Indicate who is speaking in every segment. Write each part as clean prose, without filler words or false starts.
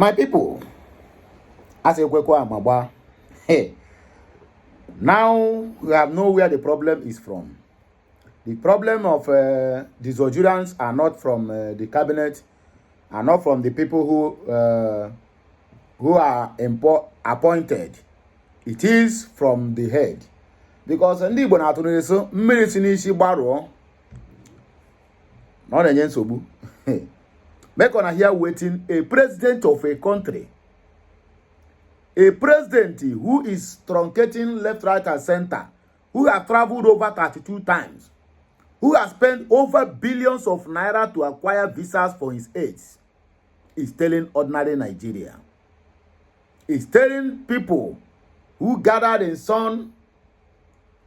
Speaker 1: My people, as a Kwekwa Maba, hey, now we have know where the problem is from. The problem of the Zojurans are not from the cabinet, are not from the people who are appointed. It is from the head. Because ndị Igbo na-atụrụ so mmiri si n'isi gbaruo na ọ na-enye nsogbu. Make on here waiting a president of a country, a president who is truncating left, right, and center, who has traveled over 32 times, who has spent over billions of naira to acquire visas for his aides, is telling ordinary Nigeria, is telling people who gathered in Sun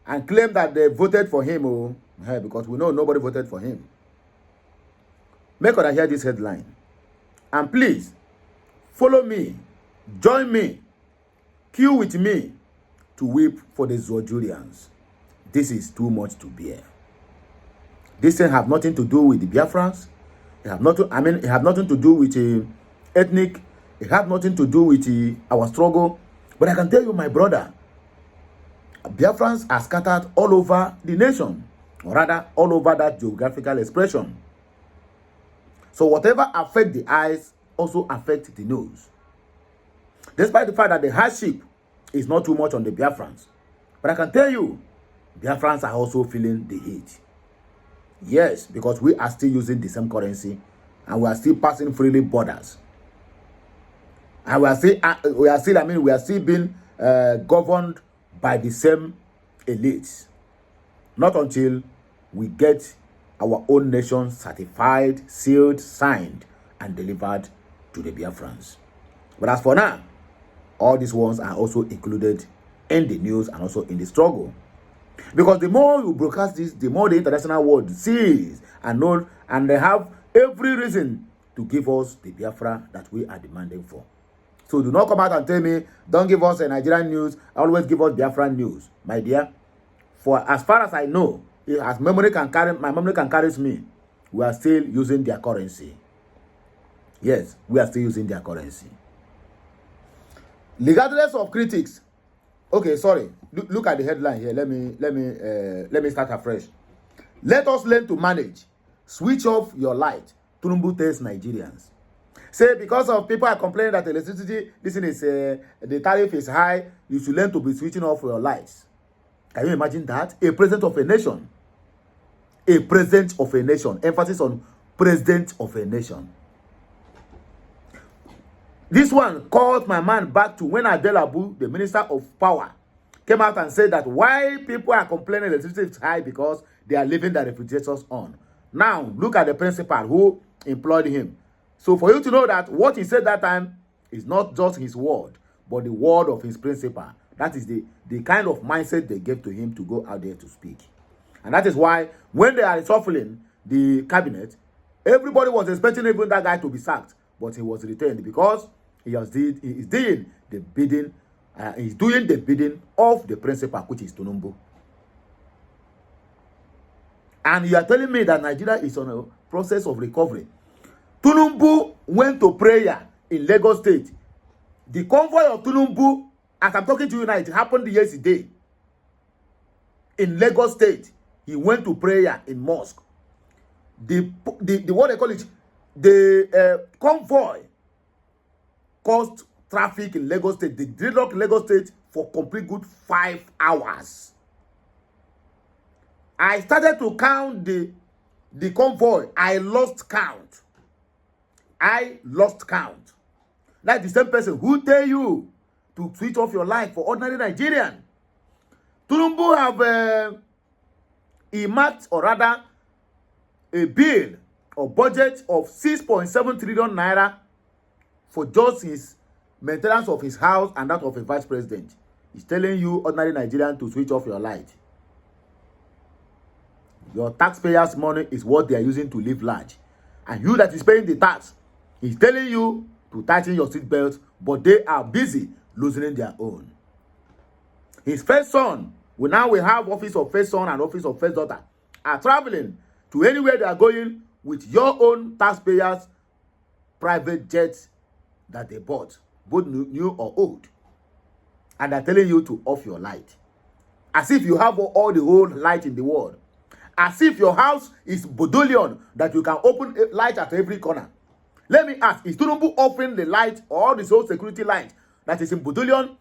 Speaker 1: and claim that they voted for him, because we know nobody voted for him. Make sure I hear this headline. And please, follow me, join me, queue with me to weep for the Zojurians. This is too much to bear. This thing have nothing to do with the Biafrans. It have nothing, it have nothing to do with ethnic. It have nothing to do with our struggle. But I can tell you, my brother, Biafrans are scattered all over the nation, or rather, all over that geographical expression. So whatever affects the eyes also affects the nose. Despite the fact that the hardship is not too much on the Biafrans. But I can tell you, Biafrans are also feeling the heat. Yes, because we are still using the same currency and we are still passing freely borders. And we are still being governed by the same elites. Not until we get our own nation certified, sealed, signed, and delivered to the Biafrans. But as for now, all these ones are also included in the news and also in the struggle. Because the more you broadcast this, the more the international world sees and knows, and they have every reason to give us the Biafra that we are demanding for. So do not come out and tell me, don't give us a Nigerian news, always give us Biafran news. My dear, for as far as I know, as memory can carry, my memory can carry me, we are still using their currency. Yes, we are still using their currency. Regardless of critics. Okay, sorry. Look at the headline here. Let me start afresh. Let us learn to manage. Switch off your light. Tulumbu tells Nigerians. Say because of people are complaining that electricity, this is the tariff is high, you should learn to be switching off your lights. Can you imagine that? A president of a nation. A president of a nation. Emphasis on president of a nation. This one called my man back to when Adelabu, the minister of power, came out and said that why people are complaining electricity is high because they are leaving the refrigerators on. Now, look at the principal who employed him. So for you to know that what he said that time is not just his word, but the word of his principal. That is the kind of mindset they gave to him to go out there to speak. And that is why when they are reshuffling the cabinet, everybody was expecting even that guy to be sacked. But he was retained because he's doing the bidding of the principal, which is Tulumbu. And you are telling me that Nigeria is on a process of recovery. Tulumbu went to prayer in Lagos State. The convoy of Tulumbu, as I'm talking to you now, it happened yesterday. In Lagos State, he went to prayer in mosque. The what they call it, the convoy caused traffic in Lagos State. They deadlocked Lagos State for complete good 5 hours. I started to count the convoy. I lost count. Like the same person who tell you to switch off your light for ordinary Nigerian. Tulumbu have earmarked, or rather, a bill or budget of 6.7 trillion naira for just his maintenance of his house and that of a vice president. He's telling you, ordinary Nigerian, to switch off your light. Your taxpayers' money is what they are using to live large. And you that is paying the tax, he's telling you to tighten your seatbelt, but they are busy losing their own. His first son, we have office of first son and office of first daughter, are traveling to anywhere they are going with your own taxpayers' private jets that they bought, both new or old, and they're telling you to off your light. As if you have all the whole light in the world. As if your house is Bodolion, that you can open a light at every corner. Let me ask, is Tinubu offering the light or the social security light that is in Bodolion,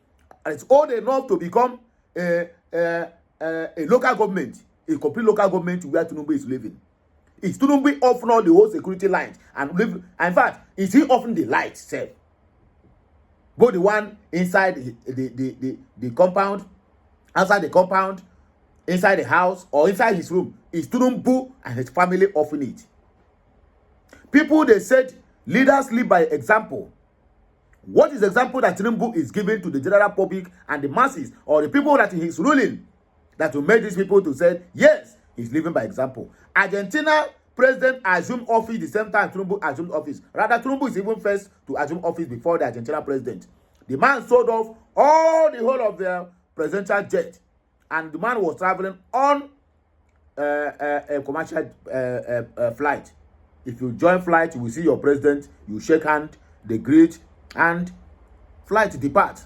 Speaker 1: and it's old enough to become a local government, a complete local government where Tinubu is living? Is Tinubu offering all the whole security light and live? And in fact, is he offering the light itself? Both the one inside the compound, outside the compound, inside the house, or inside his room, is Tinubu and his family offering it. People, they said leaders live by example. What is the example that Tinubu is giving to the general public and the masses, or the people that he is ruling, that will make these people to say, yes, he's living by example? Argentina president assumed office the same time Tinubu assumed office. Rather, Tinubu is even first to assume office before the Argentina president. The man sold off all the whole of their presidential jet, and the man was traveling on a commercial flight. If you join flight, you will see your president, you shake hand, they greet, and flight depart.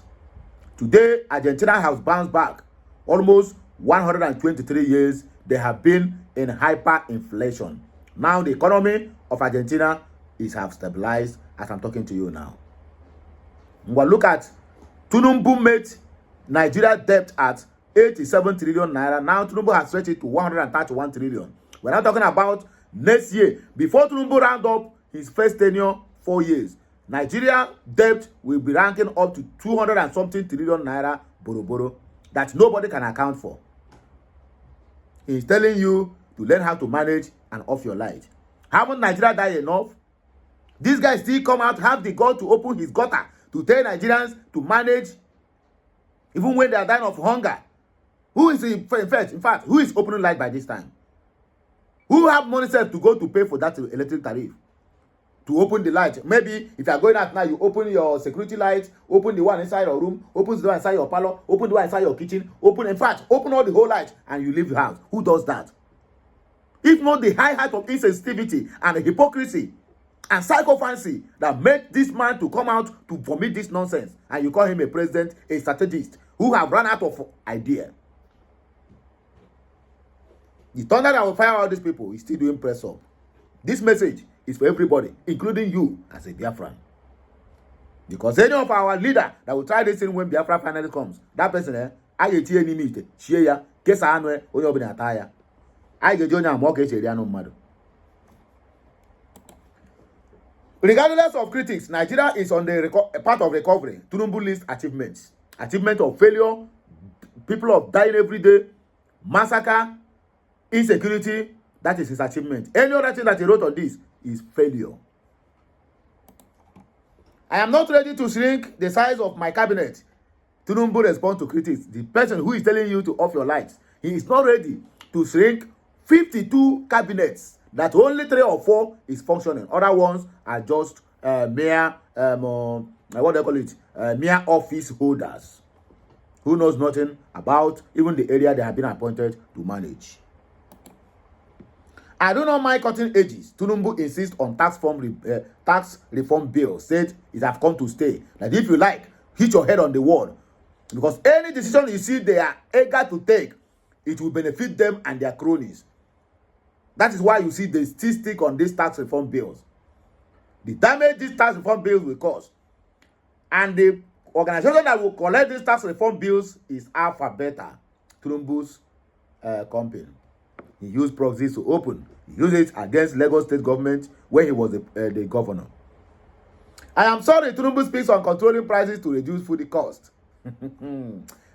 Speaker 1: Today, Argentina has bounced back. Almost 123 years, they have been in hyperinflation. Now, the economy of Argentina is have stabilized as I'm talking to you now. Well, look at Tinubu made Nigeria debt at 87 trillion naira. Now, Tinubu has stretched it to 131 trillion. We're not talking about next year. Before Tinubu round up his first tenure, 4 years, Nigeria debt will be ranking up to 200 and something trillion naira boro that nobody can account for. He's telling you to learn how to manage and off your light. Haven't Nigeria died enough? This guy still come out, have the gall to open his gutter to tell Nigerians to manage even when they are dying of hunger. Who is in fact, who is opening light by this time? Who have money set to go to pay for that electric tariff? To open the light. Maybe if you are going out now, you open your security light, open the one inside your room, open the one inside your parlor, open the one inside your kitchen, open all the whole light, and you leave the house. Who does that? If not the high height of insensitivity and hypocrisy and psychophancy that made this man to come out to vomit this nonsense, and you call him a president, a strategist who have run out of idea. The thunder that will fire all these people is still doing press up. This message is for everybody, including you as a Biafran. Because any of our leader that will try this thing when Biafra finally comes, that person, I get any meet, share, guess I know, or you'll be attire. I get you now, more mother. Regardless of critics, Nigeria is on the part of recovery. Tinubu list achievements. Achievement of failure, people of dying every day, massacre, insecurity. That is his achievement. Any other thing that he wrote on this is failure. I am not ready to shrink the size of my cabinet. Tinubu responds to critics. The person who is telling you to off your lights, he is not ready to shrink 52 cabinets that only 3 or 4 is functioning. Other ones are just mere what do you call it? Mere office holders who knows nothing about even the area they have been appointed to manage. I do not mind cutting edges. Tinubu insists on tax reform bill. Said it have come to stay. That if you like, hit your head on the wall. Because any decision you see they are eager to take, it will benefit them and their cronies. That is why you see they still stick on these tax reform bills. The damage these tax reform bills will cause. And the organization that will collect these tax reform bills is Alpha Beta, Tinubu's company. He used proxies to open. He used it against Lagos state government when he was the governor. I am sorry Tinubu speaks on controlling prices to reduce food cost.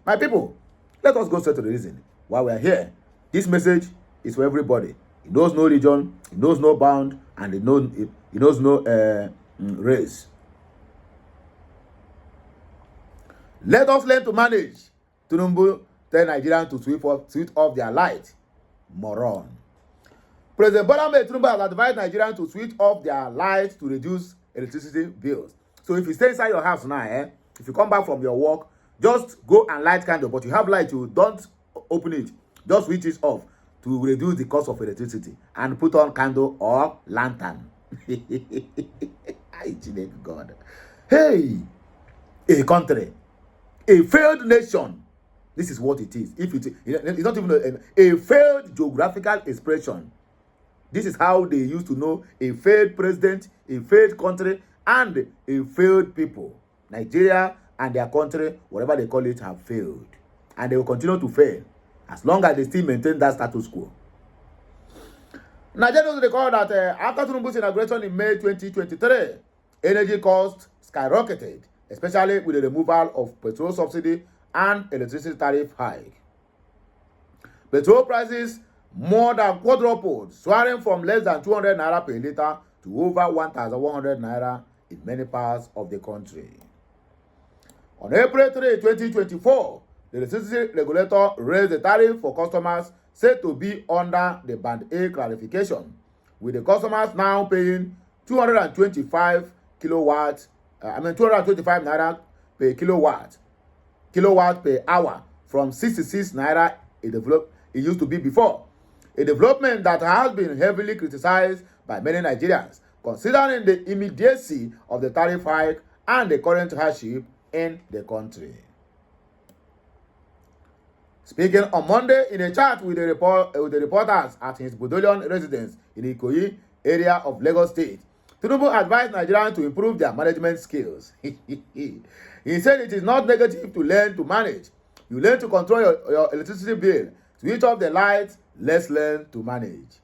Speaker 1: My people, let us go straight to the reason why we are here. This message is for everybody. He knows no religion, he knows no bound, and he knows no race. Let us learn to manage. Tinubu tell Nigerians to switch off their light. Moron. President Bola Tinubu has advised Nigerians to switch off their lights to reduce electricity bills. So if you stay inside your house now, if you come back from your work, just go and light candle. But you have light, you don't open it. Just switch it off to reduce the cost of electricity and put on candle or lantern. I God. Hey, a country, a failed nation. This is what it is. If it's not even a failed geographical expression. This is how they used to know a failed president, a failed country, and a failed people. Nigeria and their country, whatever they call it, have failed. And they will continue to fail as long as they still maintain that status quo. Nigerians recall that after Tinubu's inauguration in May 2023, energy costs skyrocketed, especially with the removal of petrol subsidy and electricity tariff hike. Petrol prices more than quadrupled, soaring from less than 200 naira per litre to over 1,100 naira in many parts of the country. On April 3, 2024, the electricity regulator raised the tariff for customers said to be under the Band A clarification, with the customers now paying 225 naira per kilowatt per hour from 66 naira it used to be before. A development that has been heavily criticized by many Nigerians, considering the immediacy of the tariff hike and the current hardship in the country. Speaking on Monday in a chat with the reporters at his Bodolian residence in Ikoyi area of Lagos State, Tinubu advised Nigerians to improve their management skills. He said it is not negative to learn to manage. You learn to control your electricity bill, switch off the lights, let's learn to manage.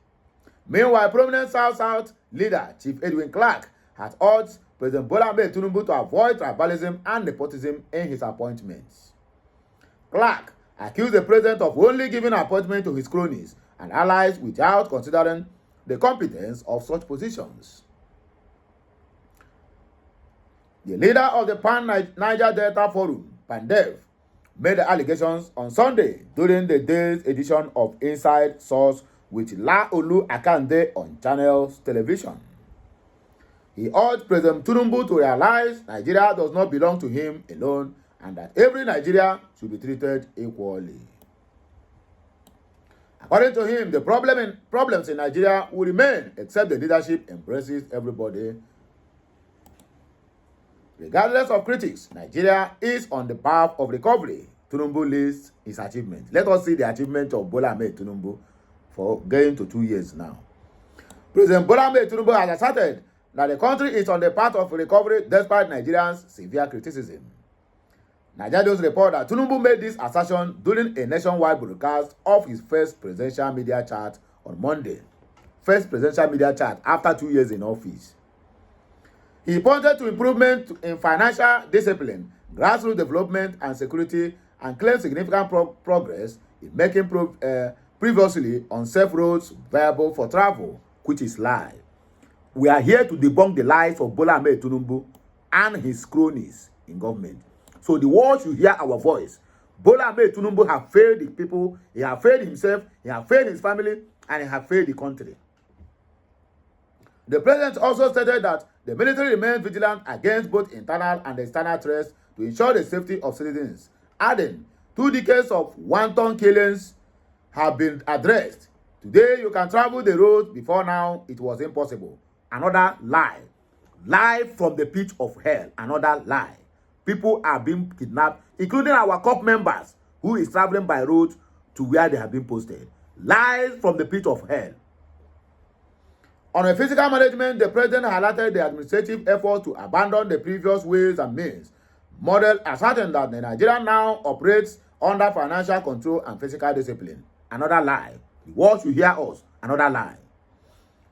Speaker 1: Meanwhile, prominent South leader Chief Edwin Clark has urged President Bola Ahmed Tinubu to avoid tribalism and nepotism in his appointments. Clark accused the president of only giving appointment to his cronies and allies without considering the competence of such positions. The leader of the Pan-Niger Delta Forum, PANDEF, made the allegations on Sunday during the day's edition of Inside Source with La Olu Akande on Channels Television. He urged President Tinubu to realize Nigeria does not belong to him alone and that every Nigerian should be treated equally. According to him, the problems in Nigeria will remain except the leadership embraces everybody. Regardless of critics, Nigeria is on the path of recovery. Tinubu lists his achievements. Let us see the achievement of Bola Ahmed Tinubu for going to 2 years now. President Bola Ahmed Tinubu has asserted that the country is on the path of recovery despite Nigerians' severe criticism. Nigerians report that Tinubu made this assertion during a nationwide broadcast of his first presidential media chat on Monday. First presidential media chat after 2 years in office. He pointed to improvement in financial discipline, grassroots development and security, and claimed significant progress in making previously unsafe roads viable for travel, which is lie. We are here to debunk the lies of Bola Ahmed Tinubu and his cronies in government. So the world should hear our voice. Bola Ahmed Tinubu has failed the people, he has failed himself, he has failed his family, and he has failed the country. The president also stated that the military remains vigilant against both internal and external threats to ensure the safety of citizens, adding 2 decades of wanton killings have been addressed. Today you can travel the roads, before now it was impossible. Another lie. Lie from the pit of hell. Another lie. People are being kidnapped, including our corps members who is traveling by road to where they have been posted. Lies from the pit of hell. On a physical management, the president highlighted the administrative effort to abandon the previous ways and means, model asserting that the Nigeria now operates under financial control and physical discipline. Another lie. The world should hear us. Another lie.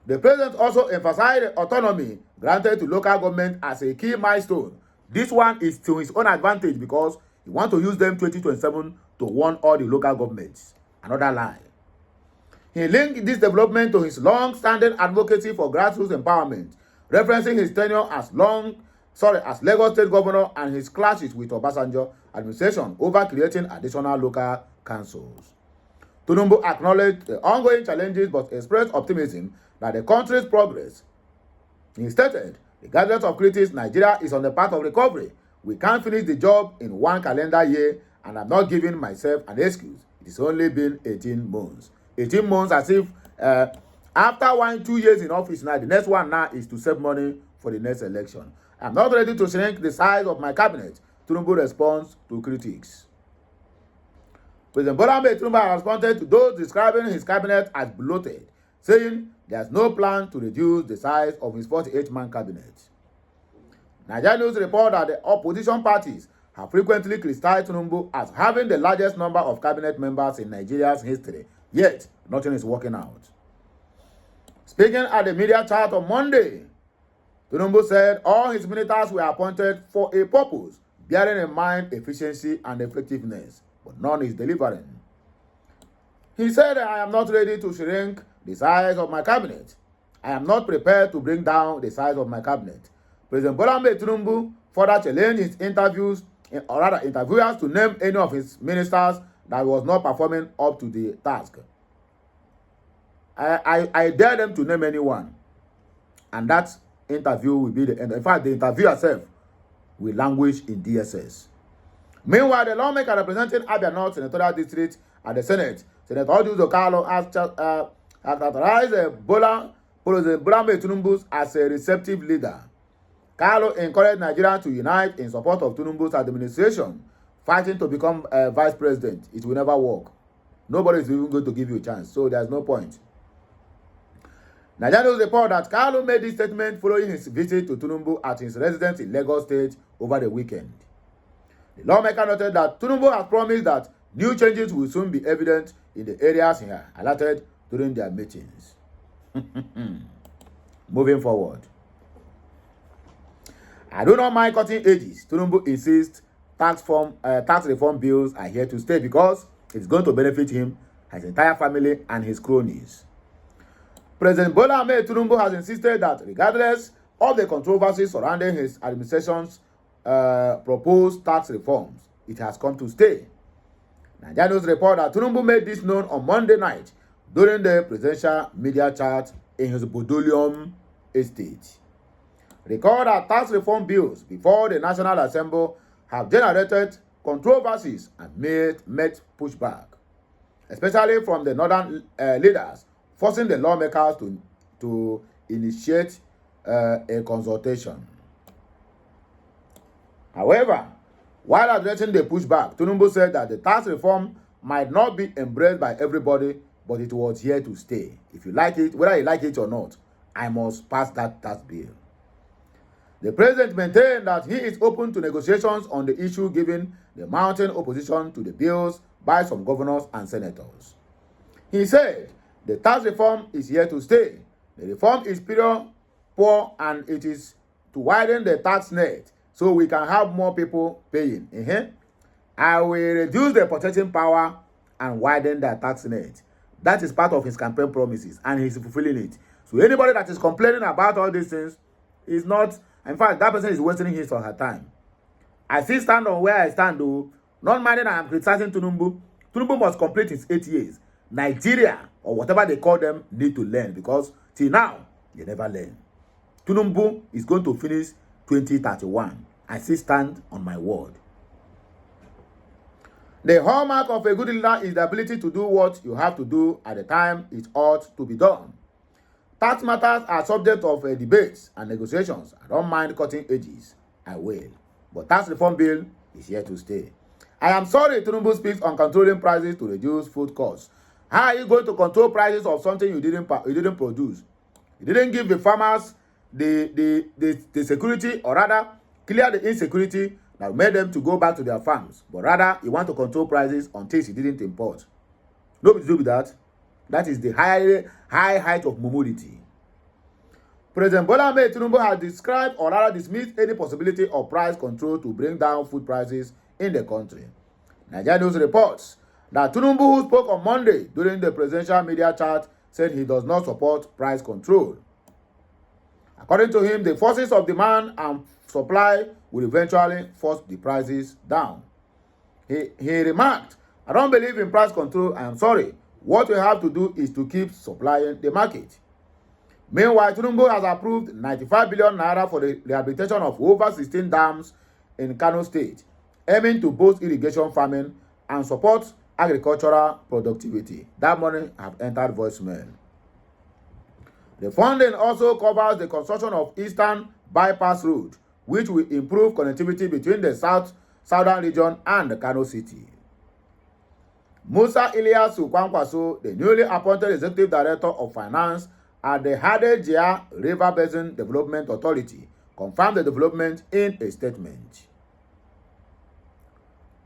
Speaker 1: The president also emphasized the autonomy granted to local government as a key milestone. This one is to his own advantage because he wants to use them 2027 to warn all the local governments. Another lie. He linked this development to his long-standing advocacy for grassroots empowerment, referencing his tenure as Lagos State Governor and his clashes with Obasanjo administration over creating additional local councils. Tinubu acknowledged the ongoing challenges but expressed optimism that the country's progress. He stated, regardless of critics, Nigeria is on the path of recovery. We can't finish the job in 1 calendar year, and I'm not giving myself an excuse. It's only been 18 months. 18 months as if after 2 years in office now, the next one now is to save money for the next election. I'm not ready to shrink the size of my cabinet, Tinubu responds to critics. President Bola Ahmed Tinubu has responded to those describing his cabinet as bloated, saying there's no plan to reduce the size of his 48-man cabinet. Nigeria News report that the opposition parties have frequently criticized Tinubu as having the largest number of cabinet members in Nigeria's history, yet nothing is working out. Speaking at the media chat on Monday, Tinubu said all his ministers were appointed for a purpose, bearing in mind efficiency and effectiveness, but none is delivering. He said, I am not ready to shrink the size of my cabinet. I am not prepared to bring down the size of my cabinet. President Bola Ahmed Tinubu further challenged his interviewers to name any of his ministers that was not performing up to the task. I dare them to name anyone, and that interview will be the end. In fact, the interview herself will languish in DSS. Meanwhile, the lawmaker representing Abia North Senatorial District at the Senate, Senator Oduzo Carlo, has characterized Bola Ahmed Tinubu as a receptive leader. Carlo encouraged Nigerians to unite in support of Tinubu's administration, fighting to become vice president. It will never work. Nobody is even going to give you a chance, so there's no point. Nigeria News report that Carlo made this statement following his visit to Tinubu at his residence in Lagos State over the weekend. The lawmaker noted that Tinubu has promised that new changes will soon be evident in the areas he highlighted during their meetings. Moving forward. I do not mind cutting ages. Tinubu insists tax reform bills are here to stay because it's going to benefit him, his entire family, and his cronies. President Bola Ahmed Tinubu has insisted that regardless of the controversies surrounding his administration's proposed tax reforms, it has come to stay. Nigeria News report that Tinubu made this known on Monday night during the presidential media chat in his Bodolium estate. Recall that tax reform bills before the National Assembly have generated controversies and met pushback, especially from the northern leaders, forcing the lawmakers to initiate a consultation. However, while addressing the pushback, Tinubu said that the tax reform might not be embraced by everybody, but it was here to stay. If you like it, whether you like it or not, I must pass that tax bill. The president maintained that he is open to negotiations on the issue given the mounting opposition to the bills by some governors and senators. He said, the tax reform is here to stay. The reform is poor and it is to widen the tax net so we can have more people paying. I will reduce the purchasing power and widen the tax net. That is part of his campaign promises and he's fulfilling it. So anybody that is complaining about all these things is not, in fact, that person is wasting his or her time. I still stand on where I stand though, not minding I am criticizing Tinubu. Tinubu must complete his 8 years. Nigeria, or whatever they call them, need to learn because till now, they never learn. Tinubu is going to finish 2031. I still stand on my word. The hallmark of a good leader is the ability to do what you have to do at the time it ought to be done. Tax matters are subject of debates and negotiations. I don't mind cutting edges. I will. But tax reform bill is here to stay. I am sorry Tinubu speaks on controlling prices to reduce food costs. How are you going to control prices of something you didn't produce? You didn't give the farmers the security, or rather clear the insecurity that made them to go back to their farms. But rather, you want to control prices on things you didn't import. Nobody to do with that. That is the high height of mobility. President Bola Ahmed Tinubu has described or rather dismissed any possibility of price control to bring down food prices in the country. Nigeria News reports that Tinubu, who spoke on Monday during the presidential media chat, said he does not support price control. According to him, the forces of demand and supply will eventually force the prices down. He remarked, I don't believe in price control. I am sorry. What we have to do is to keep supplying the market. Meanwhile, Tinubu has approved 95 billion naira for the rehabilitation of over 16 dams in Kano State, aiming to boost irrigation farming and support agricultural productivity. That money has entered voicemail. The funding also covers the construction of Eastern Bypass Road, which will improve connectivity between the southern region and Kano City. Musa Ilyasu Kwankwaso, the newly appointed Executive Director of Finance at the Hadejia River Basin Development Authority, confirmed the development in a statement.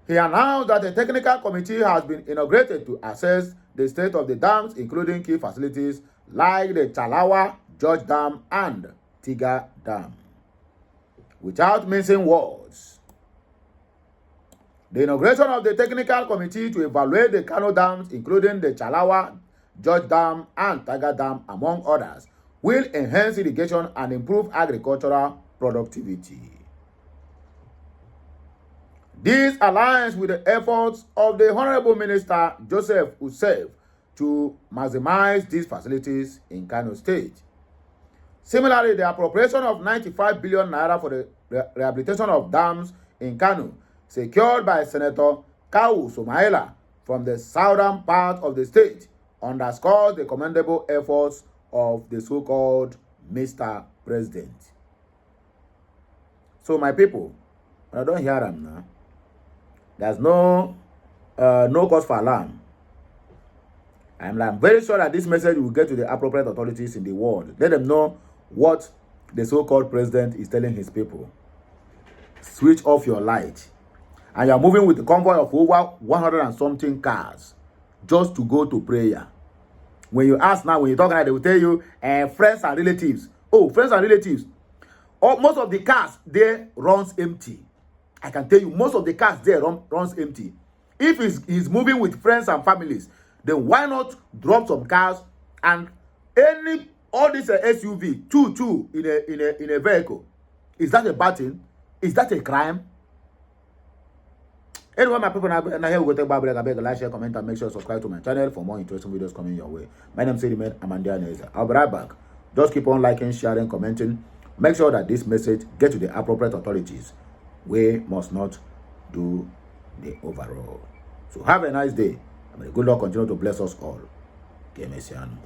Speaker 1: He announced that a technical committee has been inaugurated to assess the state of the dams, including key facilities like the Chalawa, George Dam, and Tiga Dam. Without mincing words, the inauguration of the technical committee to evaluate the Kano dams, including the Chalawa, George Dam, and Tiga Dam, among others, will enhance irrigation and improve agricultural productivity. This aligns with the efforts of the Honorable Minister Joseph Usef to maximize these facilities in Kano State. Similarly, the appropriation of 95 billion naira for the rehabilitation of dams in Kano, secured by Senator Kawu Somaila from the southern part of the state, underscores the commendable efforts of the so-called Mr. President. So, my people, I don't hear them now. There's no cause for alarm. I'm very sure that this message will get to the appropriate authorities in the world. Let them know what the so-called president is telling his people. Switch off your light. And you're moving with a convoy of over 100 and something cars just to go to prayer. When you ask now, when you talk now, they will tell you, friends and relatives. Oh, friends and relatives. Oh, most of the cars there runs empty. I can tell you, most of the cars there runs empty. If he's moving with friends and families, then why not drop some cars and all this SUV, two in a vehicle? Is that a bad thing? Is that a crime? Anyway, my people, now here we go take back break. I beg, like, share, comment, and make sure to subscribe to my channel for more interesting videos coming your way. My name is Sediman Amandia Neza. I'll be right back. Just keep on liking, sharing, commenting. Make sure that this message gets to the appropriate authorities. We must not do the overall. So have a nice day. And may good Lord continue to bless us all. Que Messiano.